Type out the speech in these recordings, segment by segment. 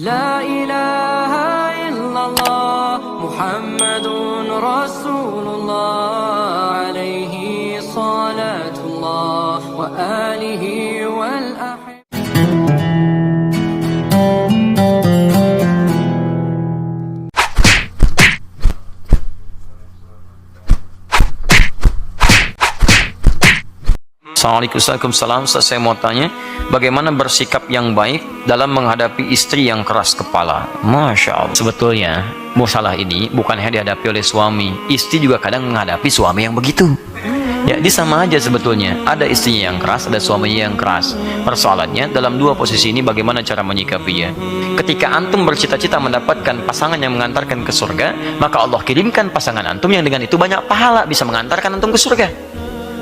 La ilaha illallah Muhammadun Rasulullah alaihi salatullah wa alihi wal Assalamualaikum warahmatullahi wabarakatuh. Saya mau tanya, bagaimana bersikap yang baik dalam menghadapi istri yang keras kepala? Masya Allah. Sebetulnya masalah ini bukan hanya dihadapi oleh suami, istri juga kadang menghadapi suami yang begitu. Ya, ini sama aja sebetulnya. Ada istrinya yang keras, ada suaminya yang keras. Persoalannya dalam dua posisi ini bagaimana cara menyikapinya. Ketika antum bercita-cita mendapatkan pasangan yang mengantarkan ke surga, maka Allah kirimkan pasangan antum yang dengan itu banyak pahala bisa mengantarkan antum ke surga.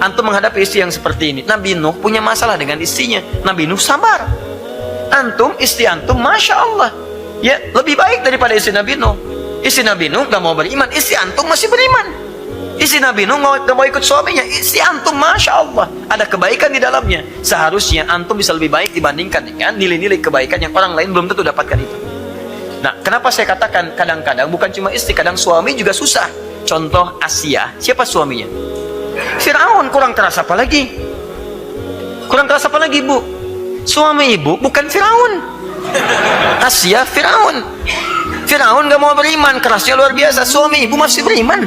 Antum menghadapi istri yang seperti ini. Nabi Nuh punya masalah dengan istrinya. Nabi Nuh sabar. Antum, istri antum, Masya Allah, ya lebih baik daripada istri Nabi Nuh. Istri Nabi Nuh gak mau beriman, istri antum masih beriman. Istri Nabi Nuh gak mau ikut suaminya, istri antum, Masya Allah, ada kebaikan di dalamnya. Seharusnya antum bisa lebih baik dibandingkan dengan nilai-nilai kebaikan yang orang lain belum tentu dapatkan itu. Nah, kenapa saya katakan kadang-kadang bukan cuma istri, kadang suami juga susah. Contoh Asia, siapa suaminya? Firaun. Kurang keras apa lagi? Kurang keras apa lagi, Bu? Suami ibu bukan Firaun. Asia Firaun. Firaun gak mau beriman, kerasnya luar biasa. Suami ibu masih beriman.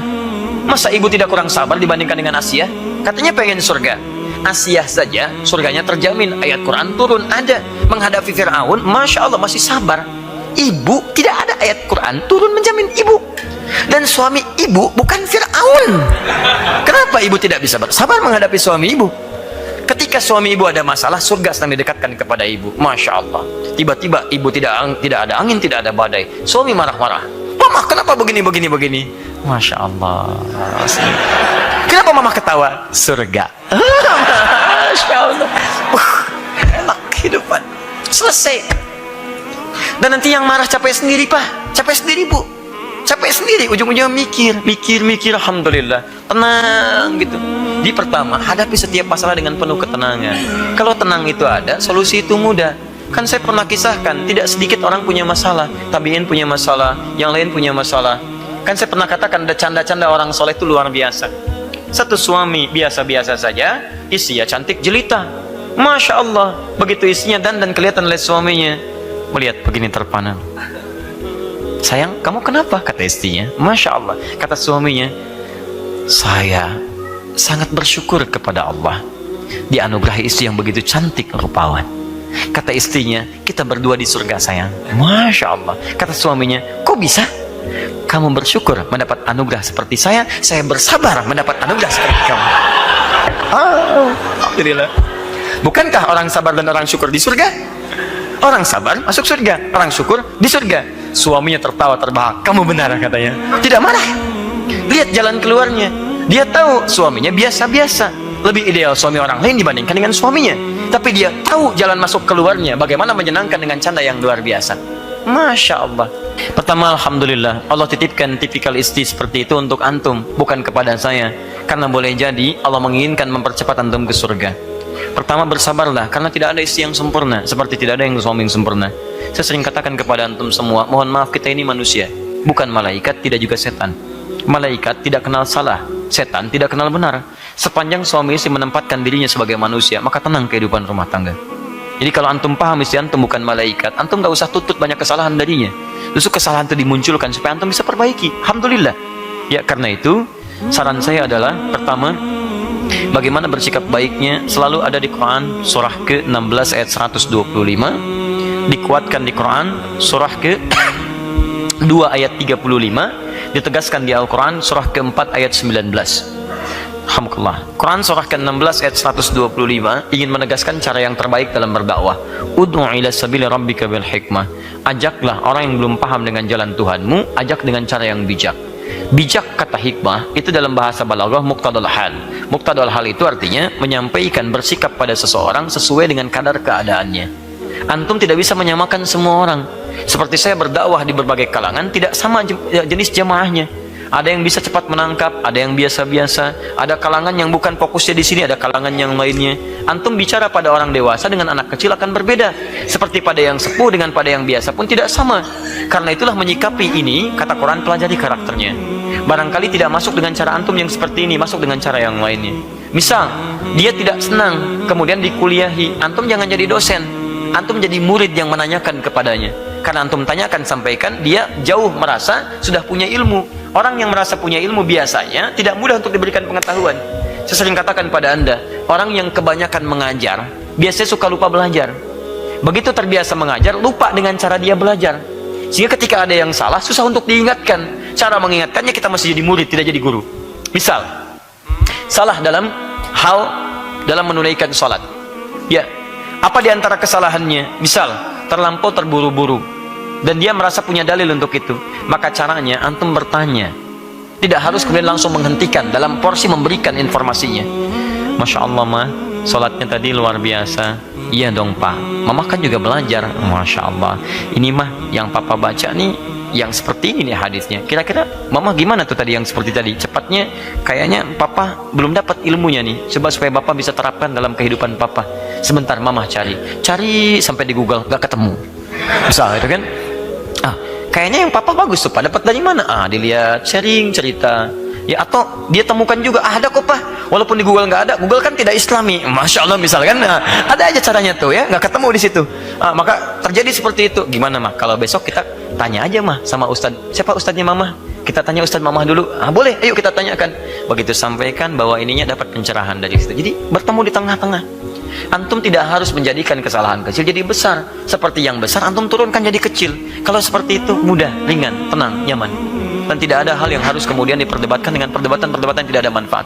Masa ibu tidak kurang sabar dibandingkan dengan Asia? Katanya pengen surga. Asia saja surganya terjamin, ayat Quran turun ada. Menghadapi Firaun, Masya Allah masih sabar. Ibu tidak ada ayat Quran turun menjamin ibu. Dan suami ibu bukan Fir'aun. Kenapa ibu tidak bisa bersabar menghadapi suami ibu? Ketika suami ibu ada masalah, surga sedang didekatkan kepada ibu. Masya Allah. Tiba-tiba ibu tidak ada angin, tidak ada badai. Suami marah-marah. Mama kenapa begini? Masya Allah. Kenapa mama ketawa? Surga. Masya Allah. Enak kehidupan. Selesai. Dan nanti yang marah capek sendiri, Pak. Capek sendiri, Bu. Capek sendiri, ujung-ujungnya mikir, alhamdulillah, tenang gitu. Di pertama, hadapi setiap masalah dengan penuh ketenangan. Kalau tenang itu ada, solusi itu mudah. Kan saya pernah kisahkan, tidak sedikit orang punya masalah, tabiin punya masalah, yang lain punya masalah. Kan saya pernah katakan, ada canda-canda orang soleh itu luar biasa. Satu suami biasa-biasa saja, istrinya cantik jelita. Masya Allah, begitu istrinya dan kelihatan oleh suaminya, melihat begini terpana. Sayang, kamu kenapa? Kata istrinya. Masya Allah. Kata suaminya, saya sangat bersyukur kepada Allah dianugerahi istri yang begitu cantik rupawan. Kata istrinya, kita berdua di surga sayang. Masya Allah. Kata suaminya, kok bisa? Kamu bersyukur mendapat anugerah seperti saya bersabar mendapat anugerah seperti kamu. Alhamdulillah. Bukankah orang sabar dan orang syukur di surga? Orang sabar masuk surga, orang syukur di surga. Suaminya tertawa terbahak. Kamu benar, katanya. Tidak marah. Lihat jalan keluarnya. Dia tahu suaminya biasa-biasa. Lebih ideal suami orang lain dibandingkan dengan suaminya. Tapi dia tahu jalan masuk keluarnya. Bagaimana menyenangkan dengan canda yang luar biasa. Masya Allah. Pertama, alhamdulillah, Allah titipkan tipikal istri seperti itu untuk antum, bukan kepada saya. Karena boleh jadi Allah menginginkan mempercepat antum ke surga. Pertama, bersabarlah, karena tidak ada istri yang sempurna, seperti tidak ada yang suami yang sempurna. Saya sering katakan kepada antum semua, mohon maaf, kita ini manusia, bukan malaikat, tidak juga setan. Malaikat tidak kenal salah, setan tidak kenal benar. Sepanjang suami istri menempatkan dirinya sebagai manusia, maka tenang kehidupan rumah tangga. Jadi kalau antum paham istri antum bukan malaikat, antum gak usah tuntut banyak kesalahan darinya. Justru kesalahan itu dimunculkan supaya antum bisa perbaiki. Alhamdulillah. Ya, karena itu saran saya adalah, pertama, bagaimana bersikap baiknya selalu ada di Quran surah ke-16 ayat 125, dikuatkan di Quran surah ke-2 ayat 35, ditegaskan di Al-Quran surah ke-4 ayat 19. Alhamdulillah. Quran surah ke-16 ayat 125 ingin menegaskan cara yang terbaik dalam berdakwah. Ud'u ila sabili rabbika bil hikmah. Ajaklah orang yang belum paham dengan jalan Tuhanmu, ajak dengan cara yang bijak. Bijak, kata hikmah itu dalam bahasa balaghah muqtadal hal. Muqtadal hal itu artinya menyampaikan bersikap pada seseorang sesuai dengan kadar keadaannya. Antum tidak bisa menyamakan semua orang. Seperti saya berdakwah di berbagai kalangan, tidak sama jenis jamaahnya. Ada yang bisa cepat menangkap, ada yang biasa-biasa, ada kalangan yang bukan fokusnya di sini, ada kalangan yang lainnya. Antum bicara pada orang dewasa dengan anak kecil akan berbeda. Seperti pada yang sepuh dengan pada yang biasa pun tidak sama. Karena itulah menyikapi ini, kata Quran, pelajari karakternya. Barangkali tidak masuk dengan cara antum yang seperti ini, masuk dengan cara yang lainnya. Misal, dia tidak senang, kemudian dikuliahi, antum jangan jadi dosen, antum jadi murid yang menanyakan kepadanya. Karena antum tanyakan, sampaikan, dia jauh merasa sudah punya ilmu. Orang yang merasa punya ilmu biasanya tidak mudah untuk diberikan pengetahuan. Saya sering katakan pada Anda, orang yang kebanyakan mengajar biasanya suka lupa belajar. Begitu terbiasa mengajar, lupa dengan cara dia belajar. Sehingga ketika ada yang salah, susah untuk diingatkan. Cara mengingatkannya, kita mesti jadi murid, tidak jadi guru. Misal, salah dalam menunaikan sholat. Ya, apa di antara kesalahannya? Misal, terlampau terburu-buru dan dia merasa punya dalil untuk itu, maka caranya antum bertanya, tidak harus kemudian langsung menghentikan, dalam porsi memberikan informasinya. Masya Allah mah, sholatnya tadi luar biasa. Iya dong pak, mama kan juga belajar. Masya Allah, ini mah yang papa baca nih, yang seperti ini nih hadisnya. Kira-kira mama gimana tuh tadi yang seperti tadi? Cepatnya kayaknya papa belum dapat ilmunya nih. Coba supaya bapak bisa terapkan dalam kehidupan papa. Sebentar mama cari sampai di Google, gak ketemu. Misal itu kan, kayaknya yang papa bagus tuh pak, dapat dari mana? Dilihat, sharing, cerita. Ya, atau dia temukan juga, ada kok pak, walaupun di Google nggak ada, Google kan tidak islami. Masya Allah misalkan, ada aja caranya tuh ya, nggak ketemu di situ. Maka terjadi seperti itu. Gimana mah kalau besok kita tanya aja mah sama ustadz, siapa ustadznya mama? Kita tanya ustadz mama dulu. Boleh, ayo kita tanyakan. Begitu sampaikan bahwa ininya dapat pencerahan dari situ. Jadi bertemu di tengah-tengah. Antum tidak harus menjadikan kesalahan kecil jadi besar. Seperti yang besar antum turunkan jadi kecil. Kalau seperti itu mudah, ringan, tenang, nyaman. Dan tidak ada hal yang harus kemudian diperdebatkan dengan perdebatan-perdebatan yang tidak ada manfaat.